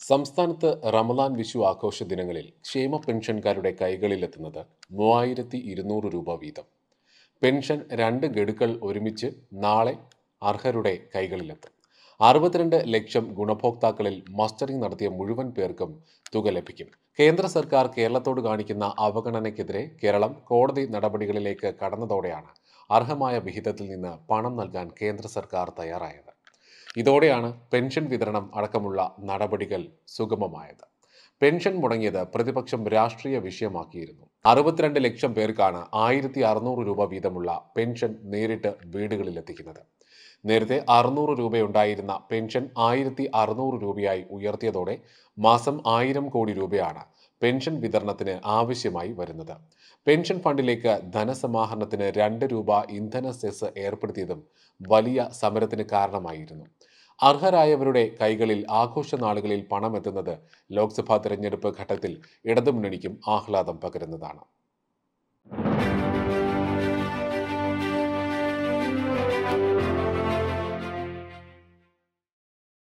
സംസ്ഥാനത്ത് റമദാൻ വിഷു ആഘോഷ ദിനങ്ങളിൽ ക്ഷേമ പെൻഷൻകാരുടെ കൈകളിലെത്തുന്നത് 3200 രൂപ വീതം. പെൻഷൻ രണ്ട് ഗഡുക്കൾ ഒരുമിച്ച് നാളെ അർഹരുടെ കൈകളിലെത്തും. 62 ലക്ഷം ഗുണഭോക്താക്കളിൽ മസ്റ്ററിംഗ് നടത്തിയ മുഴുവൻ പേർക്കും തുക ലഭിക്കും. കേന്ദ്ര സർക്കാർ കേരളത്തോട് കാണിക്കുന്ന അവഗണനയ്ക്കെതിരെ കേരളം കോടതി നടപടികളിലേക്ക് കടന്നതോടെയാണ് അർഹമായ വിഹിതത്തിൽ നിന്ന് പണം നൽകാൻ കേന്ദ്ര സർക്കാർ തയ്യാറായത്. ഇതോടെയാണ് പെൻഷൻ വിതരണം അടക്കമുള്ള നടപടികൾ സുഗമമായത്. പെൻഷൻ മുടങ്ങിയത് പ്രതിപക്ഷം രാഷ്ട്രീയ വിഷയമാക്കിയിരുന്നു. 62 ലക്ഷം പേർക്കാണ് 1600 രൂപ വീതമുള്ള പെൻഷൻ നേരിട്ട് വീടുകളിലെത്തിക്കുന്നത്. നേരത്തെ 600 രൂപയുണ്ടായിരുന്ന പെൻഷൻ 1600 രൂപയായി ഉയർത്തിയതോടെ മാസം 1000 കോടി രൂപയാണ് പെൻഷൻ വിതരണത്തിന് ആവശ്യമായി വരുന്നത്. പെൻഷൻ ഫണ്ടിലേക്ക് ധനസമാഹരണത്തിന് 2 രൂപ ഇന്ധന സെസ് ഏർപ്പെടുത്തിയതും വലിയ സമരത്തിന് കാരണമായിരുന്നു. അർഹരായവരുടെ കൈകളിൽ ആഘോഷ നാളുകളിൽ പണമെത്തുന്നത് ലോക്സഭാ തെരഞ്ഞെടുപ്പ് ഘട്ടത്തിൽ ഇടതുമുന്നണിക്കും ആഹ്ലാദം പകരുന്നതാണ്.